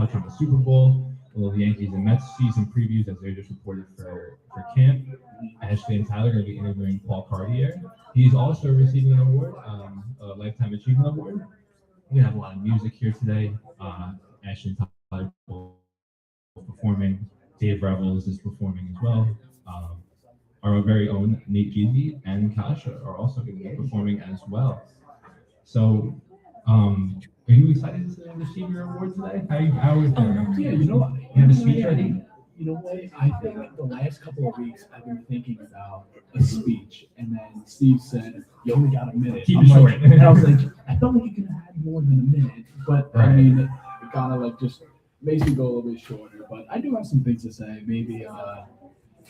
touch on the Super Bowl, a little Yankees and Mets season previews as they just reported for camp. Ashley and Tyler are going to be interviewing Paul Cartier. He's also receiving an award, a Lifetime Achievement Award. We're going to have a lot of music here today. Ashley and Tyler both performing. Dave Revels is performing as well. Our very own Nate Gidby and Kasha are also going to be performing as well. So, are you excited to receive your award today? How is that? Yeah, you know what? You have a speech ready? You know what? I think the last couple of weeks I've been thinking about a speech, and then Steve said, "You only got a minute." Keep it short. And I was like, I felt like you could have had more than a minute, but I mean, it kind of like just makes me go a little bit shorter. But I do have some things to say. Maybe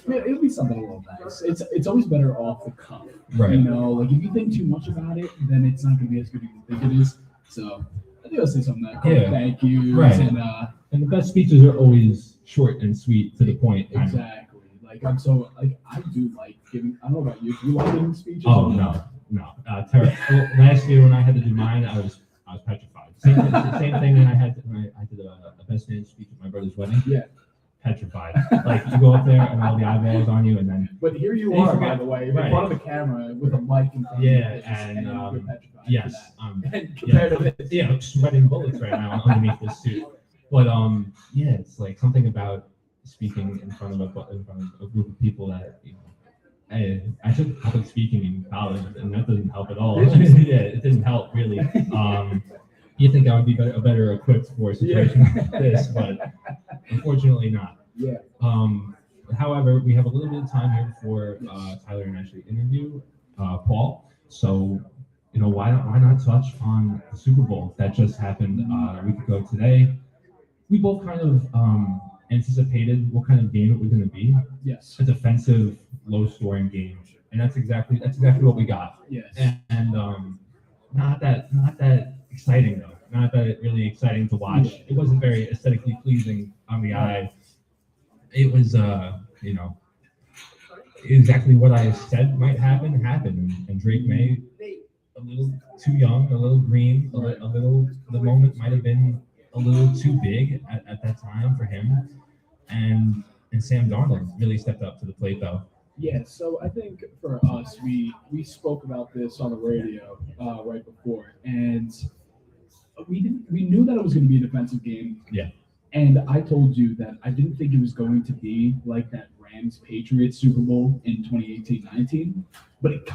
it'll be something a little nice. It's always better off the cuff. Right. You know, like if you think too much about it, then it's not going to be as good as you think it is. So I do say something like, thank you. Right. And the best speeches are always short and sweet to the point. Exactly. I do like giving. I don't know about you. Do you like giving speeches? Oh no. Last year when I had to do mine, I was petrified. Same thing when I did a best man speech at my brother's wedding. Yeah. Petrified. Like you go up there and all the eyeballs on you, and then. But here you are, by the way, in front of the camera with a mic in front of you. And you're petrified. Yes. And compared to this. Yeah, I'm sweating bullets right now underneath this suit. But it's like something about speaking in front of a group of people that I took public speaking in college, and that doesn't help at all. It didn't help really. You think I would be better equipped for a situation like this, but unfortunately not. Yeah. However, we have a little bit of time here before Tyler and Ashley interview Paul. So, why not touch on the Super Bowl that just happened a week ago today? We both kind of anticipated what kind of game it was going to be. Yes. A defensive, low-scoring game, and that's exactly what we got. Yes. And not that exciting though. Not that really exciting to watch. Yeah. It wasn't very aesthetically pleasing on the eye. It was exactly what I said might happen happened, and Drake May, a little too young, a little green, a little. The moment might have been a little too big at that time for him, and Sam Darnold really stepped up to the plate though. Yeah, so I think for us, we spoke about this on the radio right before, and we knew that it was going to be a defensive game. Yeah. And I told you that I didn't think it was going to be like that Rams-Patriots Super Bowl in 2018-19, but it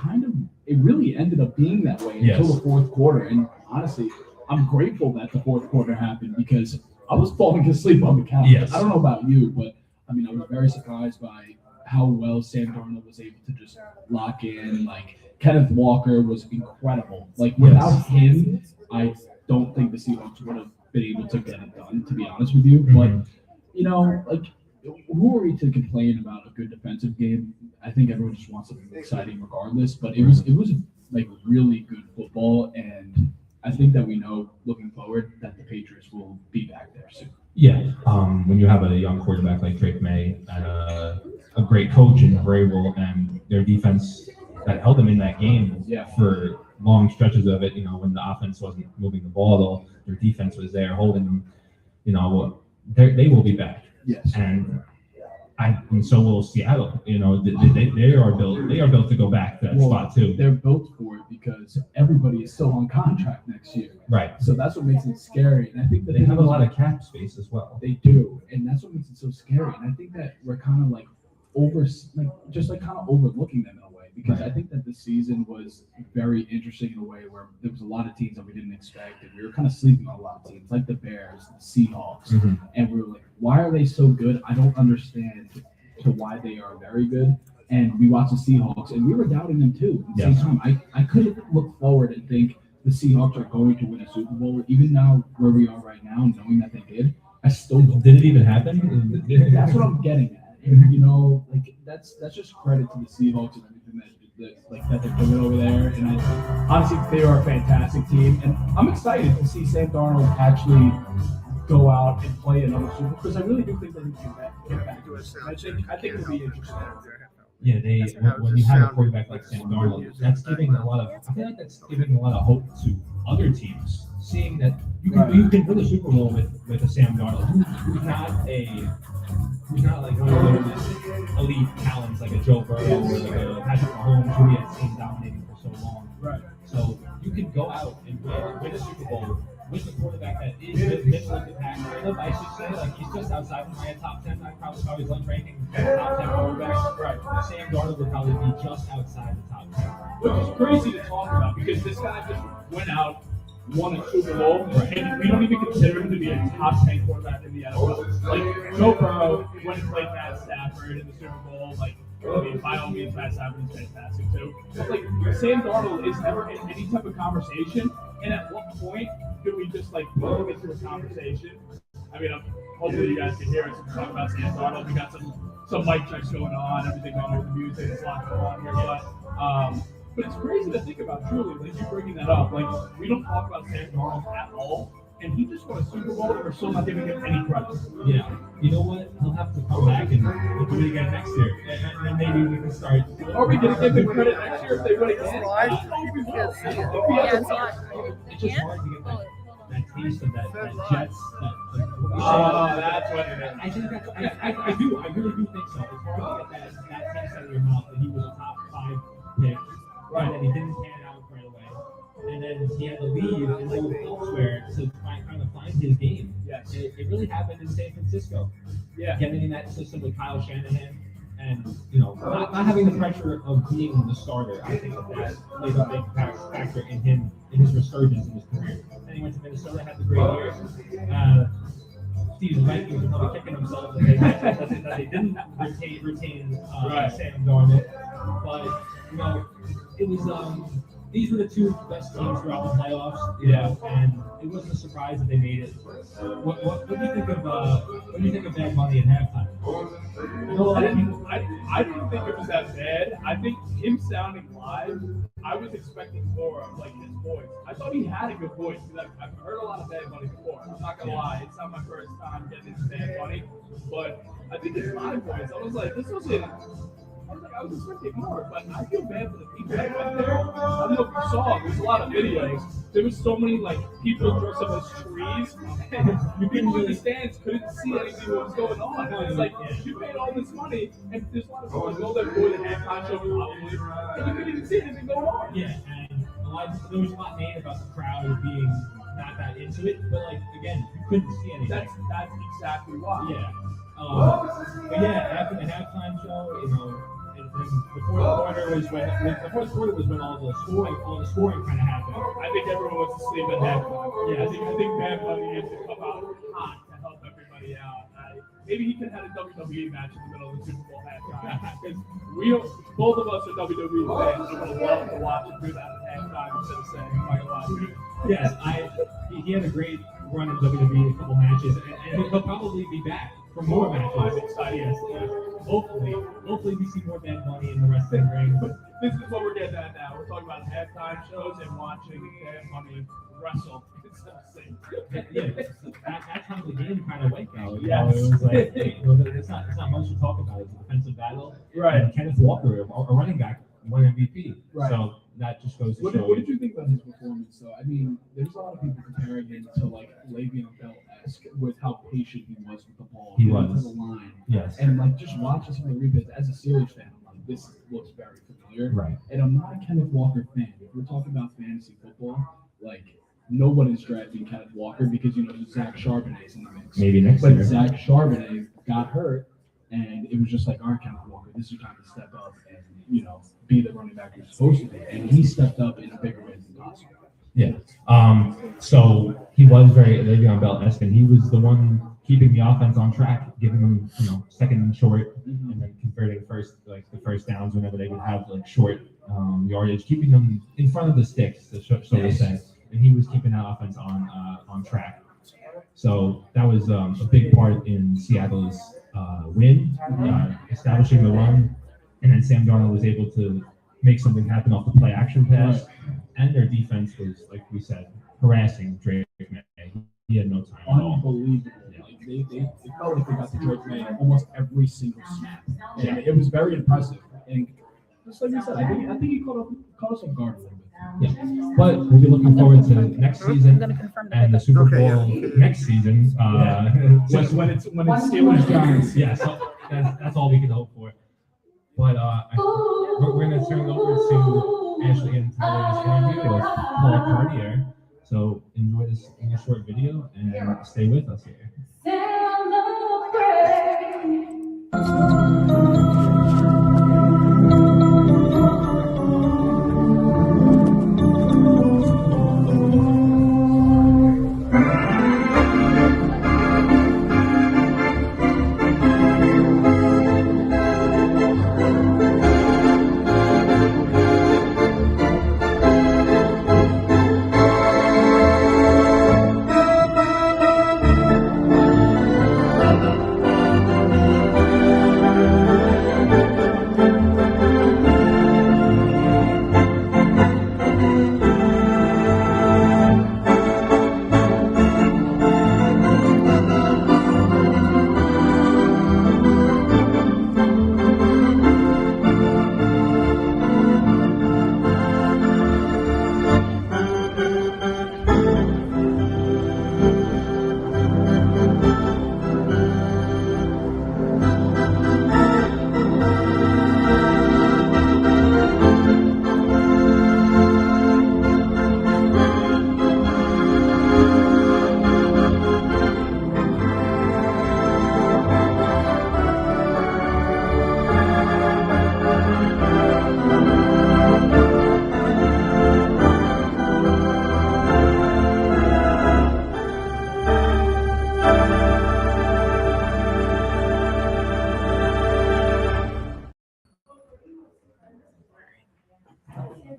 really ended up being that way until the fourth quarter. And honestly, I'm grateful that the fourth quarter happened because I was falling asleep on the couch. Yes. I don't know about you, but I mean, I was very surprised by how well Sam Darnold was able to just lock in. Like, Kenneth Walker was incredible. Like, without him, I don't think the Seahawks would have been able to get it done, to be honest with you. Mm-hmm. But, who are we to complain about a good defensive game? I think everyone just wants something exciting regardless, but it was like really good football, and I think that we know looking forward that the Patriots will be back there soon. Yeah, when you have a young quarterback like Drake May and a great coach in Vrabel and their defense that held them in that game for long stretches of it, when the offense wasn't moving the ball at all, their defense was there holding them, they will be back. Yes. And so will Seattle. They are built to go back to that spot too. They're built for it because everybody is still on contract next year. Right. So that's what makes it scary. And I think that they have a lot of cap space as well. They do, and that's what makes it so scary. And I think that we're kind of overlooking them in a way because I think that this season was very interesting in a way where there was a lot of teams that we didn't expect, and we were kind of sleeping on a lot of teams like the Bears, the Seahawks, and we were like, why are they so good? I don't understand to why they are very good. And we watched the Seahawks, and we were doubting them too. At the same time, I couldn't look forward and think the Seahawks are going to win a Super Bowl. Even now, where we are right now, knowing that they did, I still don't. Did it even happen? That's what I'm getting at. And, that's just credit to the Seahawks and everything that they're doing over there. And honestly, they are a fantastic team, and I'm excited to see Sam Darnold actually go out and play another Super Bowl because I really do think that he can get back to us. I think it'll be interesting. Yeah, when you have a quarterback like Sam Darnold, I feel like that's giving a lot of hope to other teams seeing that you can win a Super Bowl with a Sam Darnold, who's not like one of those elite talents like a Joe Burrow or like a Patrick Mahomes who we had seen dominating for so long. Right. So you could go out and win a Super Bowl with a quarterback that is mentally competitive, I should say. Like he's just outside of my top 10. I probably one ranking top 10 quarterbacks. Right. Sam Darnold would probably be just outside the top 10. Which is crazy to talk about because this guy just went out, won a Super Bowl, and we don't even consider him to be a top 10 quarterback in the NFL. Like Joe Burrow went and played Matt Stafford in the Super Bowl. Like, I mean, by all means, Matt Stafford is fantastic too. But like Sam Darnold is never in any type of conversation. And at what point do we just like move into a conversation? I mean, hopefully you guys can hear us talk about Sam Darnold. We got some mic checks going on, everything going with the music. There's a lot going on here, but it's crazy to think about, truly, like you bringing that up. Like, we don't talk about Sam Darnold at all, and he just won a Super Bowl, and we're still not giving him any credit. Yeah. You know what? He'll have to come back and we'll do it again next year. And then maybe we can start. Are we going to give him credit next year if they win again? It's just hard to get that taste of that Jets. That's what it is. I think that's, I really do think so. It's hard to get that taste out of your mouth that he was a top 5 pick. Right, and he didn't pan out right away. And then he had to leave and move elsewhere to kind of find his game. Yes. It really happened in San Francisco. Yeah. Getting in that system with Kyle Shanahan and, not having the pressure of being the starter, I think that played a big factor in his resurgence in his career. Then he went to Minnesota, had the great year. Steve's Vikings are probably kicking themselves that they didn't retain Sam Darnold. But, it was these were the two best teams throughout the playoffs, and it wasn't a surprise that they made it. What do you think of Bad Bunny at halftime? I didn't think it was that bad. I think him sounding live, I was expecting more of like his voice. I thought he had a good voice because I've heard a lot of Bad Bunny before. I'm not gonna lie, it's not my first time getting into Bad Bunny, but I think his live voice, I was like, I was expecting more, but I feel bad for the people that went there. I don't know if you saw, there's a lot of videos. There was so many like people dressed up as trees, and people in the stands couldn't see anything that was going on. It's like, you paid all this money, and there's a lot of people that go there for the halftime show probably, and you couldn't even see anything going on. Yeah, and there was a lot made about the crowd being not that into it, but like, again, you couldn't see anything. That's exactly why. Yeah. But yeah, after the halftime show, and the fourth quarter was when all the scoring kind of happened. I think everyone wants to sleep at halftime. Yeah, I think Bad Bunny has to come out hot to help everybody out. Maybe he could have had a WWE match in the middle of the Super Bowl halftime because both of us are WWE fans. So we'd love to watch him do that at halftime instead of saying, "I'm not gonna lie." Yes, he had a great run in WWE, a couple matches, and he'll probably be back for more matches. Yes. Hopefully we see more Bad Bunny in the wrestling ring. But this is what we're getting at now. We're talking about halftime shows and watching Bad Bunny wrestle. That's how the game kind of went, though. Yes. It was like, it's not much to talk about. It's a defensive battle. Right. And Kenneth Walker, a running back, won MVP. Right. So that just goes to What show. did you think about his performance, though? I mean, there's a lot of people comparing him to like Le'Veon Bell-esque with how patient he was with the ball. He getting was. to the line. Yes. And like just watching some of the replays as a Steelers fan, I'm like, this looks very familiar. Right. And I'm not a Kenneth Walker fan. If we're talking about fantasy football, like nobody's drafting Kenneth Walker because Zach Charbonnet's in the mix. Maybe next But year. Zach Charbonnet got hurt, and it was just like, all right, Kenneth Walker, this is your time to step up and be the running back you're supposed to be. And he stepped up in a bigger way than possible. Yeah. So he was very Le'Veon Bell-esque, and he was the one keeping the offense on track, giving them, second and short, and then converting the first downs whenever they would have like short yardage, keeping them in front of the sticks, so to say. And he was keeping that offense on track. So that was a big part in Seattle's win, establishing the run, and then Sam Darnold was able to make something happen off the play action pass, and their defense was, like we said, harassing Drake May. He had no time at all. Unbelievable. Yeah. Like it felt like they got to Drake May almost every single snap. And it was very impressive. And just like you said, I think he caught us off guard a little bit. Yeah, but we'll be looking forward to next I'm season gonna confirm the and the pickup. Super Okay, Bowl yeah. next season. When it's Steelers Giants. Yeah, so that's all we can hope for. But we're going to turn it over to Ashley and Tyler's interview with Paul Cartier. So enjoy this short video and stay with us here.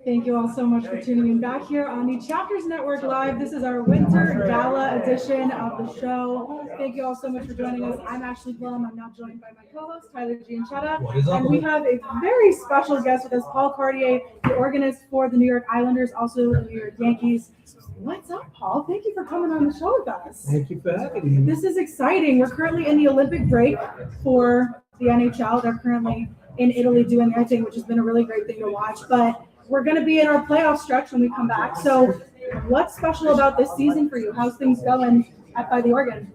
Thank you all so much for tuning in back here on the Chapters Network Live. This is our winter gala edition of the show. Thank you all so much for joining us. I'm Ashley Blum. I'm now joined by my co-host, Tyler Gianchetta. And we have a very special guest with us, Paul Cartier, the organist for the New York Islanders, also the New York Yankees. What's up, Paul? Thank you for coming on the show with us. Thank you for having me. This is exciting. We're currently in the Olympic break for the NHL. They're currently in Italy doing their thing, which has been a really great thing to watch. But we're going to be in our playoff stretch when we come back. So what's special about this season for you? How's things going by the Oregon?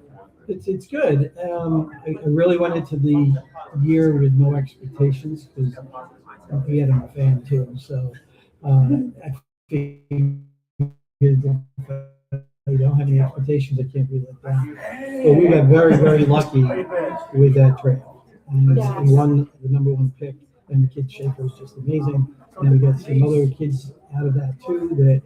It's good. I really went into the year with no expectations because I'm a fan too. So I figured if I don't have any expectations, I can't be let down. But we got very, very lucky with that trade. And we won the number one pick, and the kid Schaefer is just amazing. And we got some other kids out of that too that,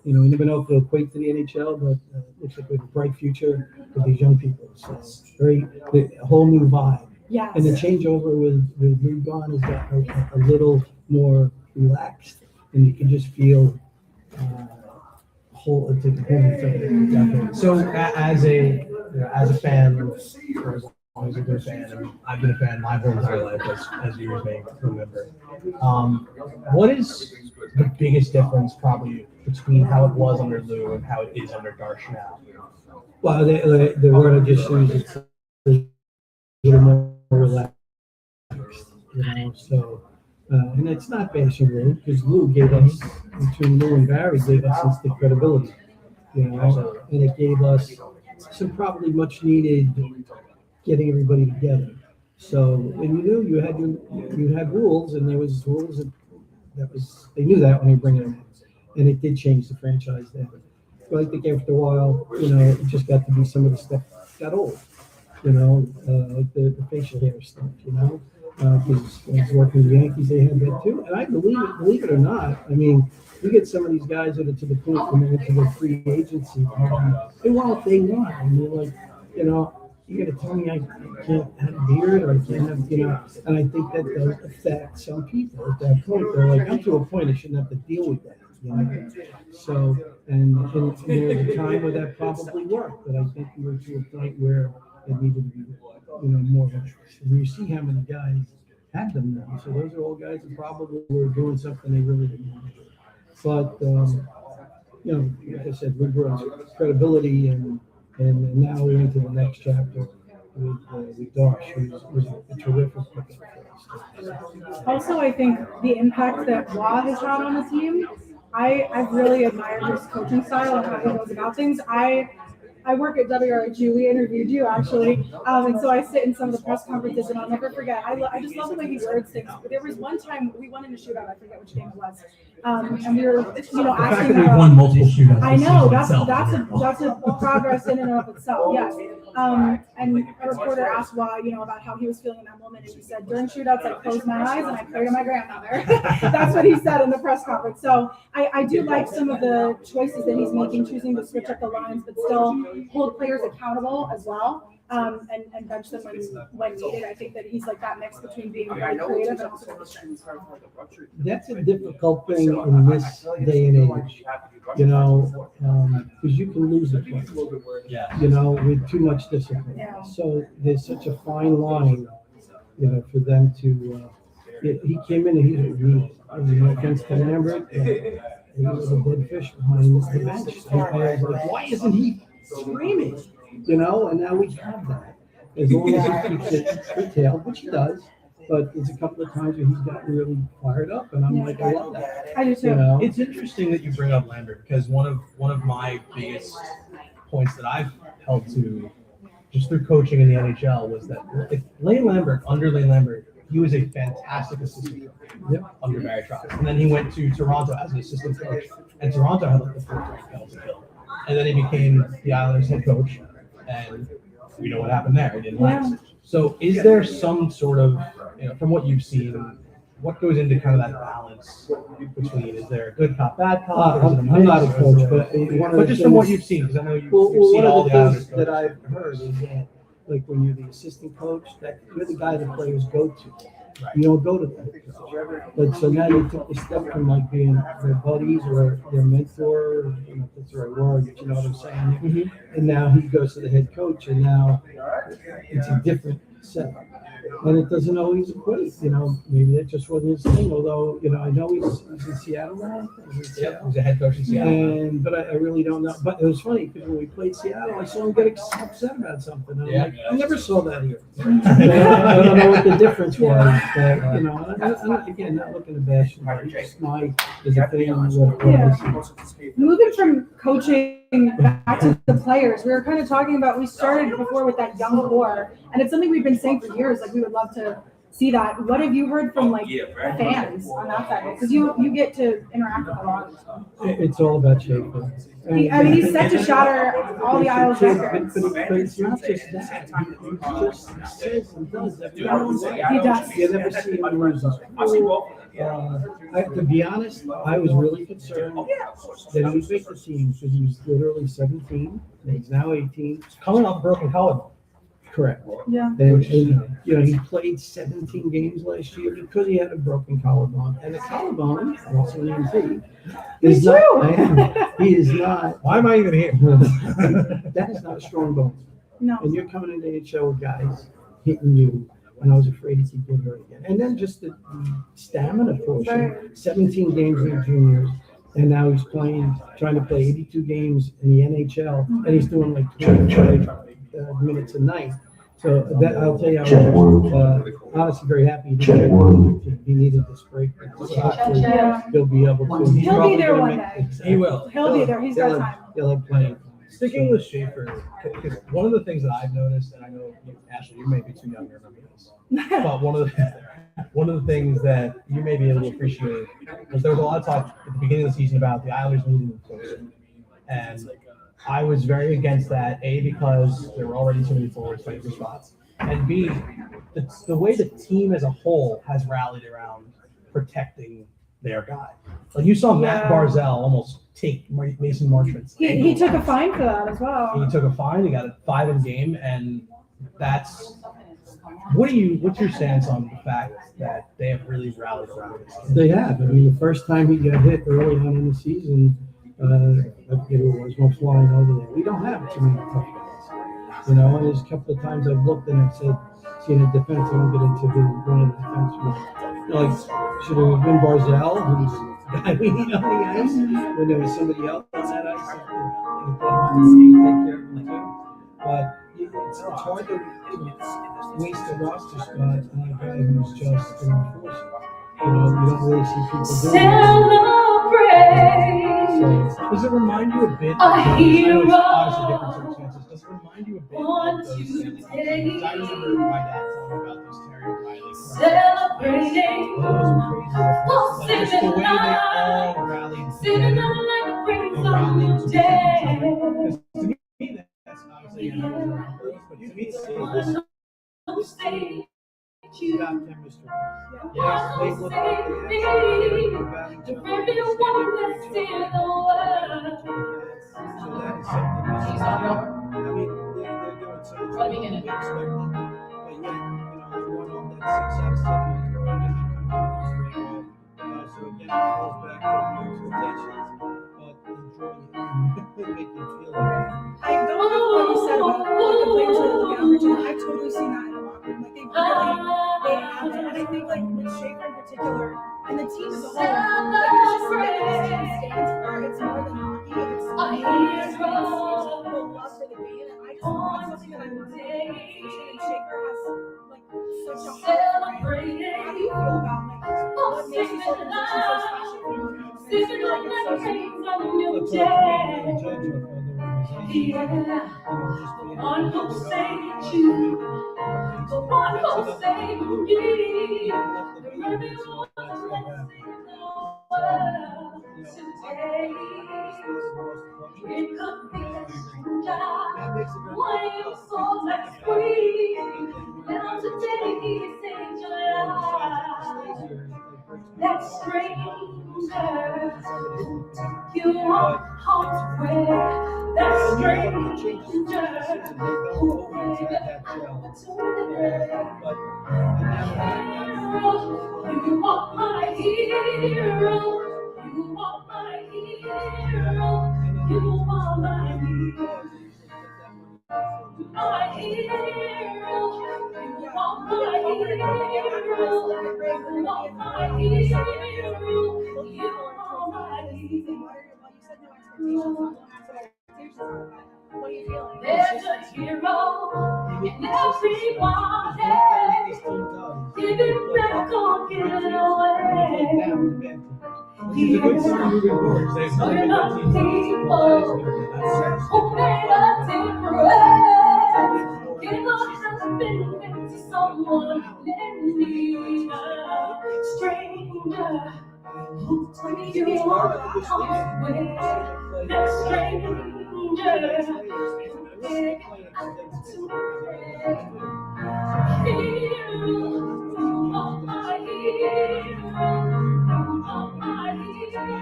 we never know if they'll equate to the NHL, but it looks like we have a bright future with these young people. So a whole new vibe. Yes. And the changeover with Lou gone has got a little more relaxed, and you can just feel it's a whole new thing. Definitely. So as a fan, or as long as a good fan, and I've been a fan my whole entire life, as you may remember. What is the biggest difference probably between how it was under Lou and how it is under Darsh now? Well, the word I just used is a little more relaxed, So, and it's not bashing Lou, because Lou gave us, between Lou and Barry, gave us instant credibility, and it gave us some probably much needed getting everybody together. So, and you knew you had rules, and there was rules they knew that when they were bringing them in, and it did change the franchise then. But I think after a while, it just got to be some of the stuff got old, like the facial hair stuff, because when I was working with the Yankees, they had that too. And I believe it or not, I mean, you get some of these guys that are to the point when they're into their free agency, they want what they want, and they're like, you got to tell me I can't have a beard or I can't have, and I think that does affect some people at that point. They're like, I'm to a point I shouldn't have to deal with that. So, and there was a time where that probably worked, but I think we were to a point where it needed to be, more interest. And you see how many guys have them now. So those are all guys that probably were doing something they really didn't want to do. But, like I said, we brought credibility, and now we're into the next chapter with Darsh, who's a terrific pickup for us. Also, I think the impact that Wah has had on the team I've really admired his coaching style and how he goes about things. I work at WRHU. We interviewed you actually, and so I sit in some of the press conferences, and I'll never forget. I just love the way he words things. There was one time we won in a shootout. I forget which game it was, and we were asking we've about. won multiple shootouts. I know that's itself. a progress in and of itself. Yes. And a reporter asked why, about how he was feeling in that moment, and he said, during shootouts, I close my eyes and I pray to my grandmother. That's what he said in the press conference. So I do like some of the choices that he's making, choosing to switch up the lines, but still hold players accountable as well, and bench them when needed. I think that he's like that mix between being very creative and also efficient. That's a difficult thing in this day and age, because you can lose a play, with too much discipline. Yeah. So there's such a fine line, for them to. He came in and he was against the Lambert. He was a dead fish behind the bench. And I was like, why isn't he screaming? And now we have that. As long as he keeps it curtailed, which he does. But there's a couple of times where he's gotten really fired up, and I'm like, I love that. I do too. It's interesting that you bring up Lambert, because one of my biggest points that I've held to just through coaching in the NHL was that if under Lane Lambert, he was a fantastic assistant coach under Barry Trotz. And then he went to Toronto as an assistant coach, and Toronto had like the fourth penalty kill. And then he became the Islanders head coach, and we know what happened there. He didn't last. So is there some sort of, from what you've seen, what goes into kind of that balance between, is there a good cop, bad cop? I'm not a coach, but just from what you've seen, because I know you've one seen all of the the Islanders things that I've heard is that, like when you're the assistant coach, that you're the guy the players go to. Right. You don't go to them. But so now they took the step from like being their buddies or their mentor, if that's the right word, but you know what I'm saying? Mm-hmm. And now he goes to the head coach, and now it's a different setup. And it doesn't always equate, maybe that just wasn't his thing, although, I know he's in Seattle now. He's a head coach in Seattle. But I really don't know. But it was funny because when we played Seattle, I saw him get upset about something. And I'm like, I never saw that here. I don't know what the difference was. But, I'm again, not looking to bash him. It's my is a thing. Moving from coaching back to the players, we were kind of talking about, we started before with that young core, and it's something we've been saying for years, like we would love to see that. What have you heard from fans on that side? Because you get to interact with a lot of them. It's all about Schaefer. He's set to shatter all the Isles records. But it's not just that. He just says and does everything. He does. You never see him lose. To be honest, I was really concerned that he would make the team because he was literally 17. He's now 18. Coming off a broken collarbone. Correct. Yeah. And he played 17 games last year because he had a broken collarbone. And the collarbone, also an EMT, is not. He is not. Why am I even here? That is not a strong bone. No. And you're coming into NHL with guys hitting you, and I was afraid he could get hurt again. And then just the stamina portion, 17 games in the juniors, and now he's trying to play 82 games in the NHL, and he's doing like 20 minutes a night. So that I'll tell you, I was honestly very happy he needed this break. So hopefully he'll be able to. He'll be there one day. He will. He'll be there. He's got time. He'll have playing. Sticking with Schaefer, because one of the things that I've noticed, and I know Ashley, you may be too young to remember this, but one of the things that you may be able to appreciate was there was a lot of talk at the beginning of the season about the Islanders needing a closer, and I was very against that. A, because there were already too many forwards fighting for spots, and B, the way the team as a whole has rallied around protecting their guy. Like you saw Matt Barzal almost take Mason Marchment's. He took a fine for that as well. He took a fine. He got a 5 in game, and that's what's your stance on the fact that they have really rallied around this? They have. I mean, the first time he got hit early on in the season, I forget who it was, one flying over there. We don't have too many tough guys. And there's a couple of times I've looked and I've said, seeing a defense, I won't get into one of the defensemen. Should it have been Barzal, who's the guy we need on the ice, when there was somebody else on that ice? Take care of the team. But it's hard to waste a roster spot on a guy who's just an enforcer. You don't really see people doing that. So does it remind you a bit? A hero. Obviously different circumstances. Does it remind you a bit of Want those to Stanley Cup take seasons? I remember my dad telling me about those Terry O'Reilly. Celebrating. Those were crazy. Like just the way they all rallied Singing together out like the brings and of rallied new to protect each day. other. Because to me, that's obviously I was around those, but to me, this Say is about chemistry. you Yes, they look like they actually care about each other. They stand up for each other. So that is something we should I mean, they're doing so much better than we expected. But yet, one of that 6 out of 7 throwing and then coming to so again, it goes back to the expectations, but enjoy it. Make you feel it. I don't know what you said about the players really looking out for each other. I've totally seen that in the locker room. Like they have it. And I think like with Schaefer in particular and the team as a whole, like it's just something that this team stands for. It's more than hockey. It's the love for the game. And I just want something that I learned from the organization. And Schaefer has like such a heart for it. How do you feel about like what makes this organization so special? I just feel like it's so unique. It's hard to judge of other organizations. Just being One able who to saved you, the one who saved me, the very one that saved the world today. It could be a stranger, one you saw that's free. Now today he saved your life. That stranger took you on halfway. That stranger who gave you opportunity. You are my hero. You are my hero. You are my hero. My hero. You are my hero. You are my hero. You are my hero. What are you feeling? There's a hero in everybody. Giving back or giving away. He's a good sign moving forward. They've So been you're good not teams. people who made a difference. Give a helping to someone in need. A stranger who took you on way. That stranger who gave opportunity. Hero, you are my hero. You are my hero.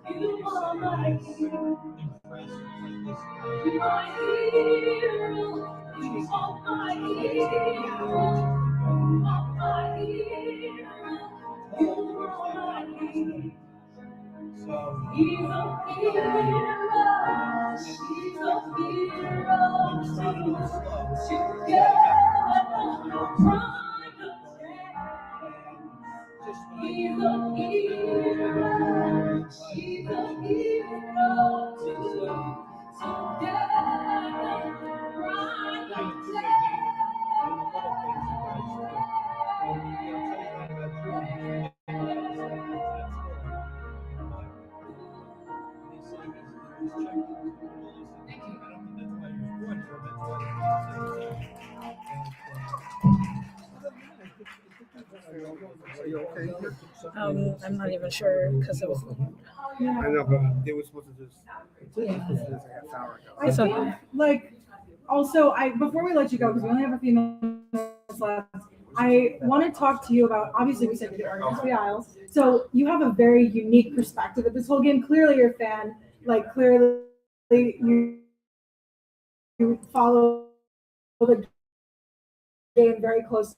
You are my hero. My hero. You are my hero. You are my hero. You are my hero. He's a hero. She's a hero. Together from the dead. He's a hero. She's a hero too. Together from the I'm not even sure because it was. I know, but they were supposed to just. It's okay. Like, also, before we let you go, because we only have a few minutes left, I want to talk to you about, obviously we said you organize the Isles, so you have a very unique perspective of this whole game. Clearly you're a fan, like clearly you follow the game very closely,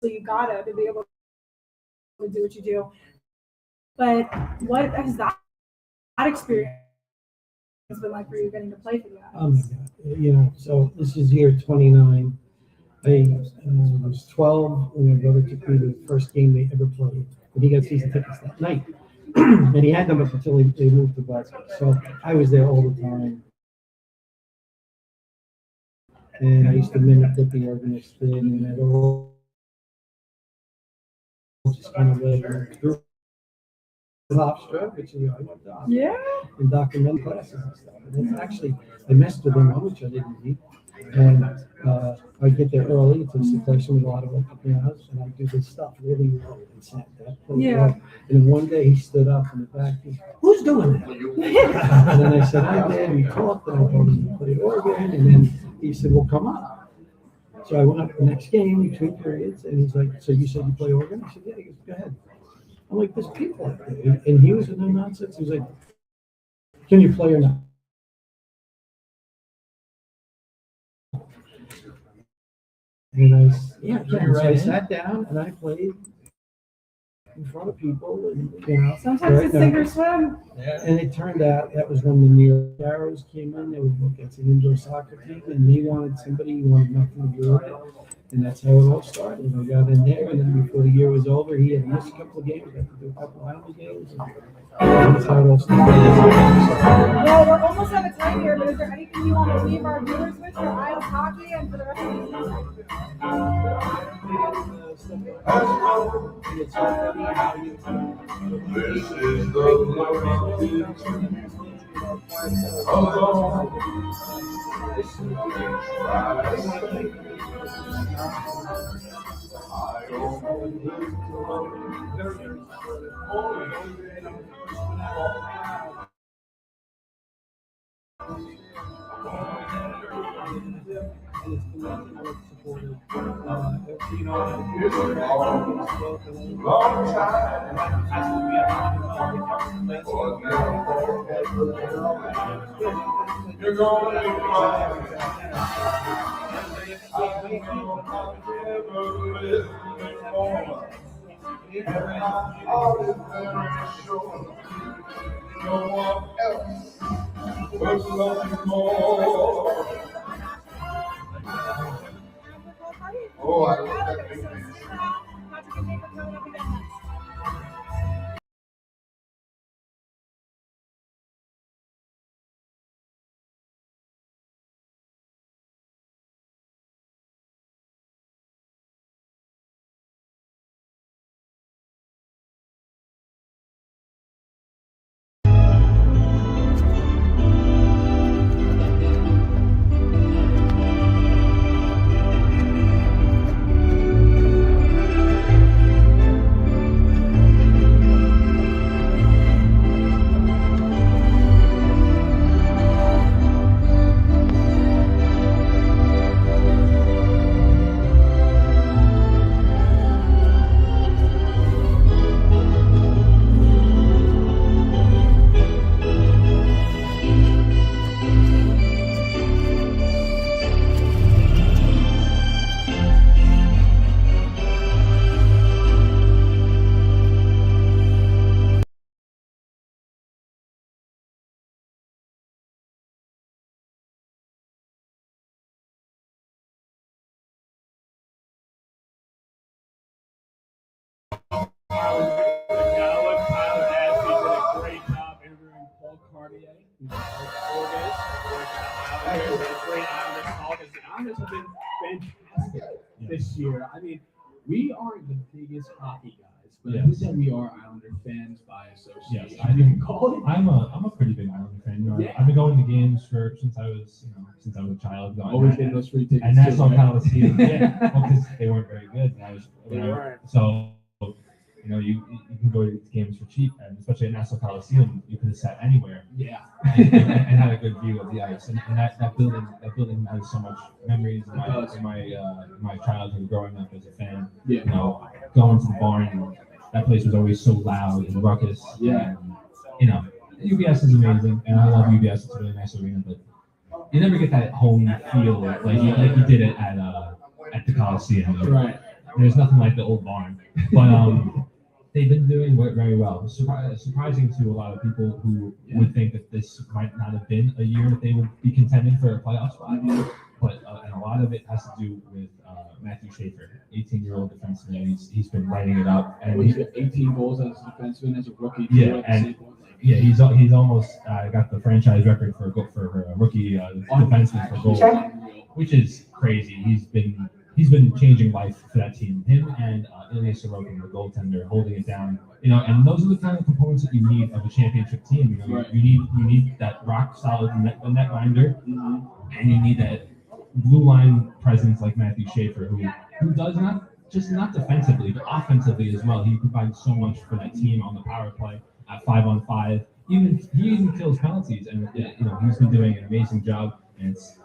so you gotta to be able to do what you do. But what has that experience been like for you getting to play for the Isles? Oh my God. So this is year 29. I was 12 when my brother took me to the first game they ever played. And he got season tickets that night. And he had them up until they moved to Glasgow. So I was there all the time. And I used to mimic what the organist did, and it all just kind of led through. Hofstra, which I went to Hofstra Yeah. in documentary classes and stuff. And it's actually, I messed with them, which I didn't need. And I get there early, it's a situation with a lot of entrepreneurs, and I do this stuff really early and sat there. Yeah. And one day he stood up in the back, he said, "Who's doing that?" And then I said, "I did." We talked, and I told him to play organ, and then he said, "Well, come on." So I went up the next game between periods, and he's like, "So you said you play organ?" I said, "Yeah." He goes, "Go ahead." I'm like, "There's people out there," and he was in no nonsense. He was like, "Can you play or not?" And yeah, so I sat down and I played in front of people, and Sometimes it's sink or swim. and it turned out that was when the New York Arrows came in. They were against an indoor soccer team, and they wanted somebody who wanted nothing to do with it. And that's how it all started. I got in there, and then before the year was over, he had missed a couple of games. I had to do a couple of Island games. And that's how it all started. Well, we're almost out of time here, but is there anything you want to leave our viewers with for Isles hockey and for the rest of the season? It's so funny how you. This is the long you're gonna no one else will love you more. Oh, I love that big man. Gala, Tyler Ashby did a great job interviewing Paul Cartier. Great Islanders talk. The Islanders have been fantastic this year. I mean, we aren't the biggest hockey guys, but I think that we are Islander fans by association. Yes, I think call it. I'm a pretty big Islander fan. You know, I've been going to games since I was a child. Always getting those free tickets. And National Coliseum, yeah, because they weren't very good. And They weren't. So, you can go to games for cheap, and especially at National Coliseum, you could have sat anywhere. Yeah. and had a good view of the ice. And that building has so much memories in my childhood growing up as a fan. Yeah. Going to the barn, and that place was always so loud and ruckus. Yeah. And, UBS is amazing, and I love UBS. It's a really nice arena, but you never get that home feel like you did it at the Coliseum. Right. There's nothing like the old barn, but they've been doing very well. Surprising to a lot of people who would think that this might not have been a year that they would be contending for a playoff spot. But and a lot of it has to do with Matthew Schaefer, 18-year-old defenseman. He's been lighting it up, and he's got 18 goals as a defenseman as a rookie. He's almost got the franchise record for a rookie defenseman for goals, which is crazy. He's been he's been changing life for that team. Him and Ilya Sorokin, the goaltender, holding it down. And those are the kind of components that you need of a championship team. You need that rock solid netminder, and you need that blue line presence like Matthew Schaefer, who does not defensively, but offensively as well. He provides so much for that team on the power play at 5-on-5. He even kills penalties, and he's been doing an amazing job. And it's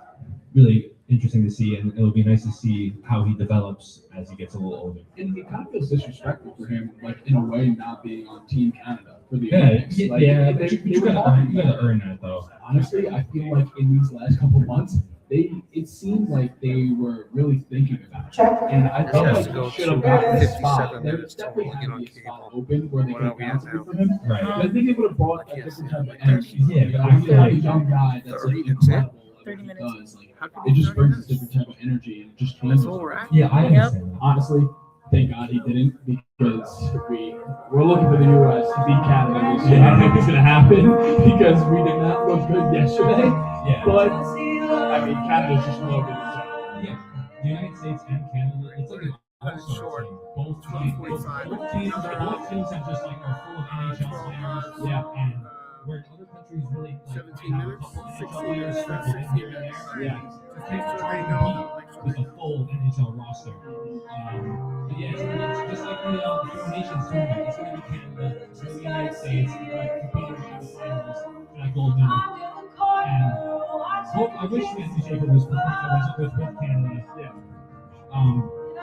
really interesting to see, and it'll be nice to see how he develops as he gets a little older. And it kind of feels disrespectful for him, like in a way, not being on Team Canada for the Yeah, Olympics. yeah, Like, yeah, they- but they you were gotta talking about earn that though. Honestly, I feel like in these last couple months, it seemed like they were really thinking about it. And I felt has like to go he should have to gotten a 57 spot. There minutes to definitely get had to on be a spot cable. open where they What could are we at bounce it now? for him. Right. But I think it would have brought a different type of energy. Yeah, but I I feel feel like a like young guy that's like 30, that's it? incredible at 30 what he minutes. does. Like, How come it just 30 brings minutes? a different type of energy and it just changes. That's all we're at? Yeah, I Yep. understand that. Honestly, thank God he didn't, because we're looking for the U.S. to beat Canada this year. I don't think it's gonna happen because we did not look good yesterday. Yeah. But I mean, Canada's just no good. Yeah, the United States and Canada, it's like an Cut it all-star short. team. Both teams have just like are full of NHL players. Yeah. And where other countries really like 17 have a minutes, couple NHL 16 players minutes, sprinkled in here and 16 there. Yeah. You can't try to compete with a full NHL roster. But yeah, it's just like the Four Nations tournament. It's going to be Canada, it's going to be the United States, competing in the finals for that gold medal. And I wish Matthew Schaefer was with Canada. Yeah.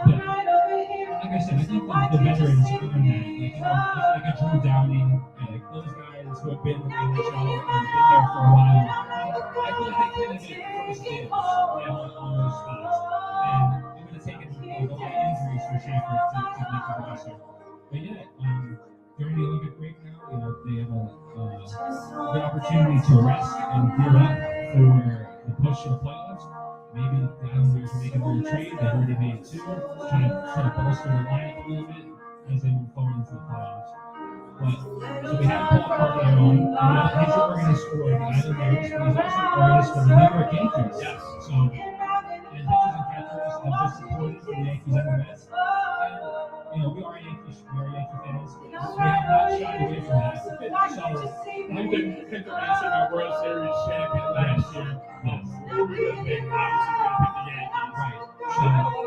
But like I said, I think the veterans earn that. Like a Drew Downing, like those guys who have been in the NHL and been there for a while. I feel like they kind of get first dibs on those spots. And it would have taken a lot of injuries for Schaefer to make the roster. But yeah, during the Olympic break now, they have a good opportunity to rest and gear up for the push to the playoffs. Maybe the Islanders are making a little trade. They've already made two, trying to bolster the lineup a little bit as they move forward into the playoffs. But so we have Paul Cartier on. He's your organist for the Islanders, but he's also an organist for the New York Yankees. Yes. So, and pitchers and catchers have just supported for the Yankees and the Mets. And we are Yankee fans. We have not shied away from that. So, I think Pinkerman's our World Series champion last year. Yes. We're really big, obviously, going to pick the Yankees. Right.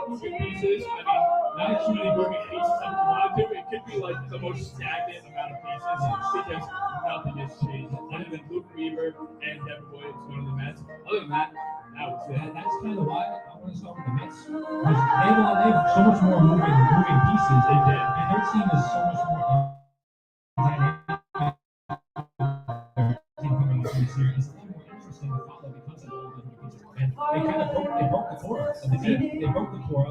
Moving pieces, I mean, not actually moving pieces if you wanted to. It could be like the most stagnant amount of pieces because nothing has changed. Other than Luke Weaver and Devin Williams going to the Mets. Other than that, that was it. That's kind of why I want to start with the Mets. Because they have so much more moving pieces. And their team is so much more dynamic. Team coming into this year is a lot more interesting to follow because of all the moving pieces. And they kind of broke the core of the team. They broke the core.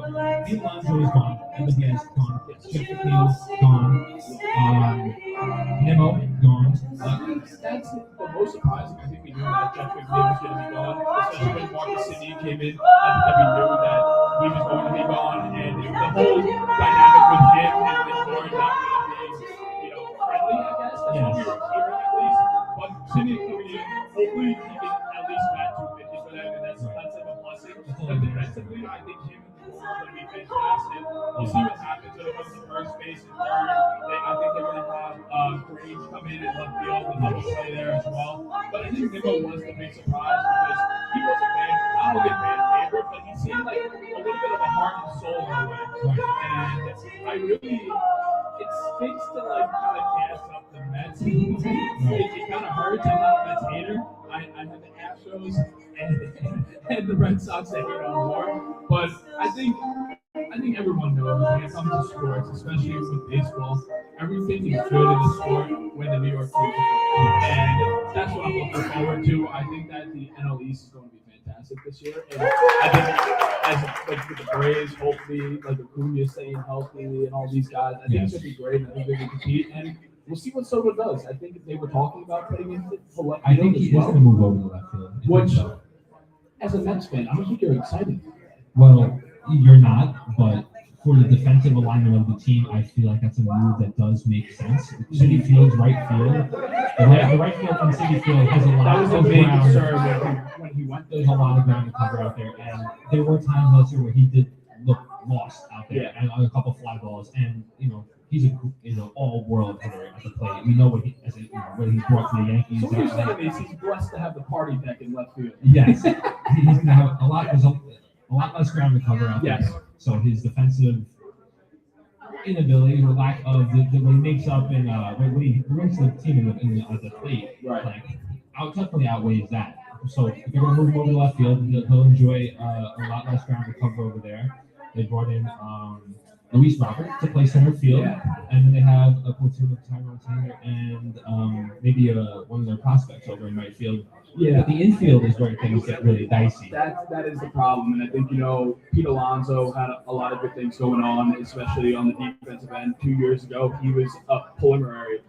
Neil Lonzo is gone. And the guy's gone. Jeff McNeil gone. Nemo gone. That's the most surprising. I think we knew that Jeff McNeil was going to be gone, especially when Marcus Sidney came in. I think that we knew that he was going to be gone, and the whole dynamic with him and the board not really being, friendly, I guess. That's what we were hearing at least. But Sidney coming in, hopefully he can at least bat 250 for them, and that's like a blessing. But defensively, I think him and the board are going to be fantastic. We'll see what happens when it comes to first base and third. I think they're going to have Grange come in and left field and double play there as well. But I think Nemo was the big surprise because he was a not only a fan favorite, but he seemed like a little bit of a heart and soul in a way. And I really, it stinks to kind of gas up the Mets. It kind of hurts. I'm not a Mets hater. I have the Astros and the Red Sox that hate on more. But I think everyone knows when it comes to sports, especially with baseball, everything is good in the sport when the New York teams are. And that's what I'm looking forward to. I think that the NL East is going to be fantastic this year. And I think as with the Braves, hopefully, Acuna staying healthy and all these guys, I think it's going to be great. I think they can compete. And we'll see what Soto does. I think they were talking about putting him into left I field think as he is well. going to move over to left field. Which, as a Mets fan, I don't think you're excited. Well, you're not, but for the defensive alignment of the team, I feel like that's a move that does make sense. City Field's right field. The right field from City Field has a lot That was a of big ground. concern when he went. There's a lot of ground to cover out there, and there were times last year where he did look and a couple fly balls, and he's a all-world hitter at the plate. We know what what he's brought to the Yankees. So what you're saying is he's blessed to have the party deck in left field. Yes, he's going to have a lot less ground to cover out Yes. there. So his defensive inability or lack of what he makes up in when he brings the team at the plate, Right. Definitely outweighs that. So if they're going to move him over to left field, he'll enjoy a lot less ground to cover over there. They brought in Luis Robert to play center field, and then they have a platoon of Tyrone Taylor and maybe one of their prospects over in right field. Yeah. But the infield is where things get really dicey. That is the problem, and I think Pete Alonso had a lot of good things going on, especially on the defensive end. 2 years ago, he was a preliminary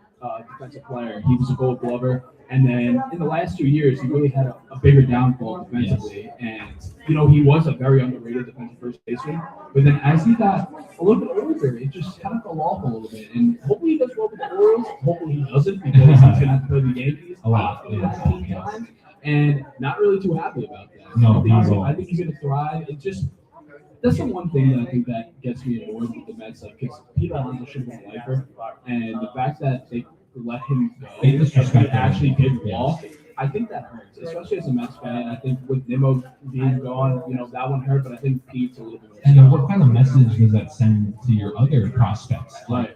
defensive player. He was a Gold Glover, and then in the last 2 years, he really had a bigger downfall defensively. And he was a very underrated defensive first baseman. But then as he got a little bit older, it just kind of fell off a little bit. And hopefully he does well with the Orioles. Hopefully he doesn't, because he's going to have to play the Yankees A lot. times, and not really too happy about that. No, not at all. I think he's going to thrive. It just that's the one thing that I think that gets me annoyed with the Mets, because Pete Alonso should have been a lifer, and the fact that they let him go, They and disrespect he him. actually did Yes. walk. I think that hurts, especially as a Mets fan. I think with Nimmo being gone, that one hurt, but I think Pete's a little bit more. And what kind of message does that send to your other prospects? Right.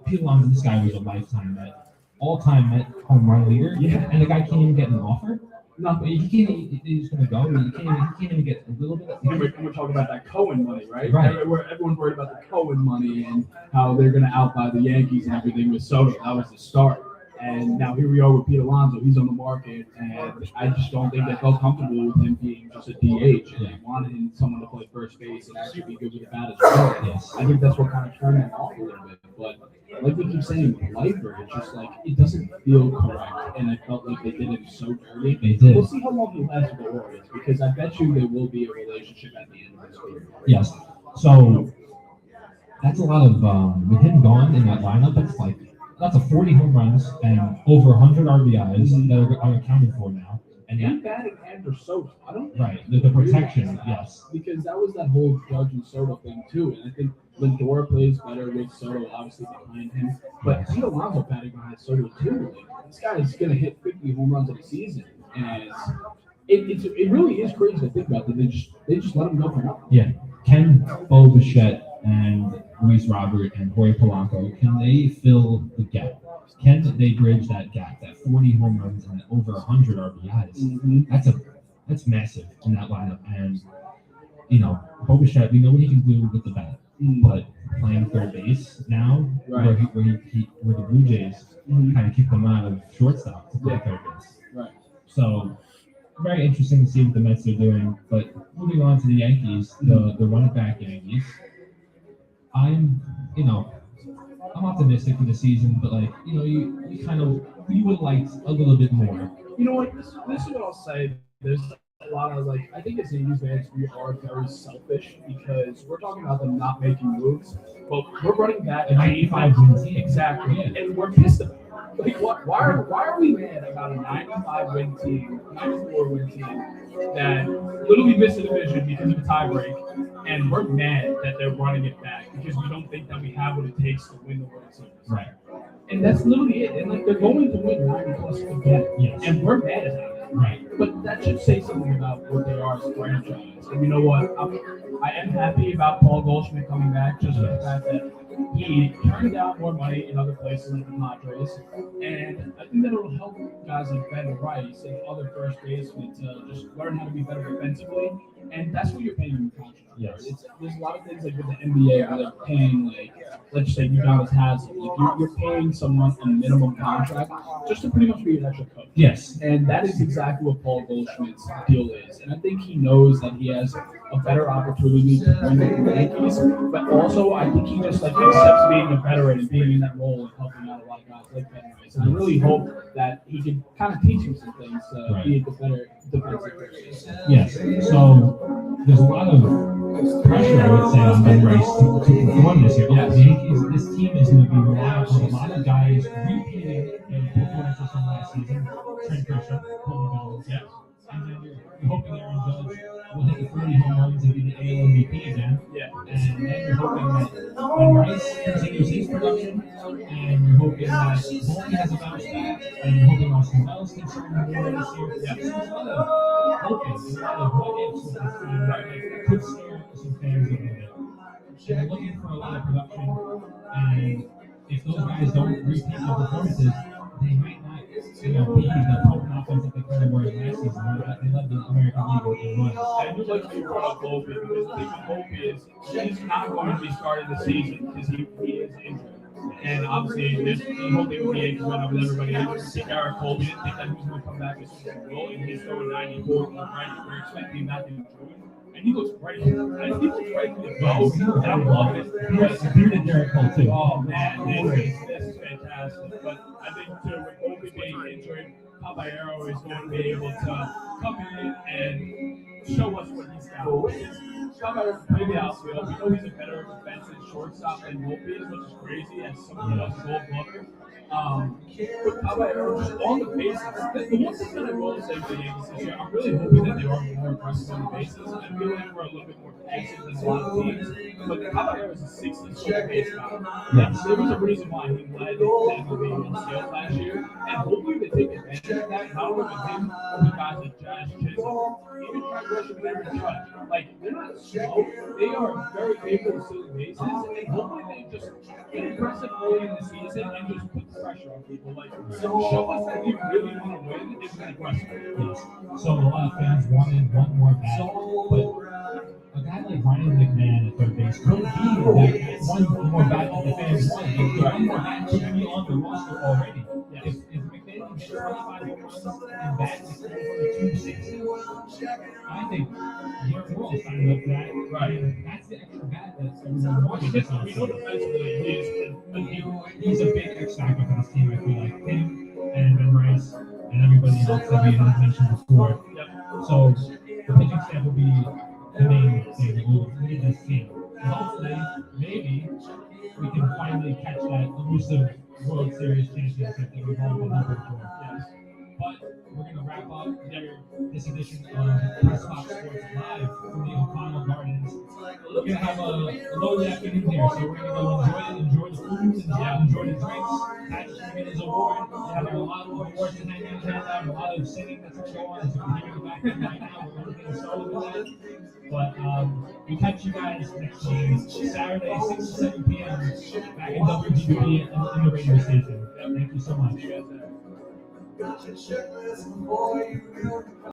Pete Alonso, this guy was a lifetime Met, all-time Met home run leader, and the guy can't even get an offer. Nothing. He's going to go. He can't even get a little bit. And we're talking about that Cohen money, right? Right. Where everyone's worried about the Cohen money and how they're going to outbuy the Yankees and everything with Soto. That was the start. And now here we are with Pete Alonso. He's on the market, and I just don't think they felt comfortable with him being just a DH. And they wanted someone to play first base and actually be good with the bat as well. Yes. I think that's what kind of turned him off a little bit. But like we keep saying, with Lifer, it's just like it doesn't feel correct. And I felt like they did him so dirty. They did. We'll see how long he lasts with the Warriors, because I bet you there will be a relationship at the end of this year. Yes. So that's a lot of with him gone in that lineup. That's a 40 home runs and over 100 RBIs that are unaccounted for now. And batting Andrew Soto. I don't Right, the protection, yes. Because that was that whole Judge and Soto thing too. And I think Lindor plays better with Soto obviously behind him. But Pete Alonso batting behind Soto too. Like, this guy is gonna hit 50 home runs in a season. And it really is crazy to think about that. They just let him go for nothing. Yeah. Can Bo Bichette and Luis Robert and Jorge Polanco, can they fill the gap? Can they bridge that gap, that 40 home runs and over 100 RBIs? Mm-hmm. That's massive in that lineup. And Bo Bichette, we know what he can do with the bat, but playing third base now, Right. where the Blue Jays kind of kick them out of shortstop to play third base. Right. So very interesting to see what the Mets are doing. But moving on to the Yankees, the running back Yankees. I'm optimistic for the season, but you would like a little bit more. You know what? This is what I'll say. There's a lot of I think as Yankees fans, we are very selfish because we're talking about them not making moves, but we're running back A 95 win team. Exactly, Yeah. and we're pissed about it. Why are we mad about a 95 win team, 94 win team that literally missed the division because of a tie break, and we're mad that they're running it back because we don't think that we have what it takes to win the World Series. Right. And that's literally it. And they're going to win 90 plus again. Yes. And we're mad at that. Right. But that should say something about what they are as a franchise. And you know what? I am happy about Paul Goldschmidt coming back, just for the fact that he turned down more money in other places like the Padres. And I think that it'll help guys like Ben Rice and other first basemen to just learn how to be better defensively. And that's what you're paying in contract. Yes. There's a lot of things like with the NBA where they're paying let's say Udonis Haslem. You're paying someone a minimum contract just to pretty much be an extra coach. Yes. And that is exactly what Paul Goldschmidt's deal is. And I think he knows that he has a better opportunity to win the Yankees. But also, I think he just accepts being a veteran and being in that role and helping out a lot of guys like Ben Rice. And I really hope that he can kind of teach him some things to be a better defensive person. Yes. So there's a lot of pressure, I would say, on Ben Rice to perform this year. Yes. The Yankees, this team is going to be relying on a lot of guys repeating the performances from last season. Trent Grisham, Colton Jones, yes. And then you're hoping Aaron Judge will hit the 30 home runs and be the perennial MVP again. Yeah. And then you're hoping that when Rice continues his production, and you're hoping that Volpe has a bounce back, and you're hoping Austin Wells can show more this year. Yeah. There's a lot of hoping, there's a lot of what ifs with this team that could scare some fans a little bit. And you're looking for a lot of production, and if those guys don't repeat their performances, they might not, be the potent offense that they kind of were last season. They led the American League in runs. I do like that you brought up Volpe because the thing with Volpe is he's not going to be starting the season because he is injured. And obviously, the whole thing with the Yankees went up with everybody. They took Eric Cole. We didn't think that he was going to come back as soon as he will, and he's throwing 94 right. We're expecting that to be true. And he looks great. And he looks great in the go. And I'm loving it. He did Derek Cole too. Oh man, this is fantastic. But I think too, with Volpe being injured, Caballero is going to be able to come in and show us what he's got. Caballero can play the outfield. We know he's a better defensive shortstop than Volpe is, which is crazy as someone who loves Gold Glover. But Caballero just on the bases. The one thing that I will say for the Yankees this year, I'm really hoping that they are more aggressive on the bases. I feel like we're a little bit more defensive than a lot of teams. But Caballero is a 60-stolen base guy. Yes. There was a reason why he led the MLB in steals last year. And hopefully they take advantage of that, not only with him, but with guys like Josh Chisholm, even Trent Grisham and Aaron Judge. Like, they're not slow. They are very capable of stealing bases. And hopefully they just get aggressive early in the season and just put the pressure on people. Like, show us that you really want to win and be aggressive. Yes. So a lot of fans wanted one more bat, but a guy like Ryan McMahon at third base could be that one more bat that the fans wanted. The one more bat could be on the roster already. If McMahon can get 25 home runs and bat for 260, I think we're all signed up for that. Right. That's the extra bat that everyone wanted. We know defensively he's a big X factor for this team. I feel like him and Ben Rice and everybody else that we had mentioned before. Yep. So the pitching staff will be the main thing that will lead this team. And hopefully, maybe we can finally catch that elusive World Series championship that we've all been hoping for. Yes. But we're going to wrap up this edition of Press Box Sports Live from the O'Connell Gardens. We're going to have a low afternoon here, so we're going to go enjoy the food, enjoy the drinks. Patrick's going to get his award. There are a lot of awards to hang out, a lot of singing that's going to go on. As you can hear in the background right now, we're going to get started with that. But we'll catch you guys next Saturday, 6 to 7 p.m. back in WGB in the radio station. Thank you so much.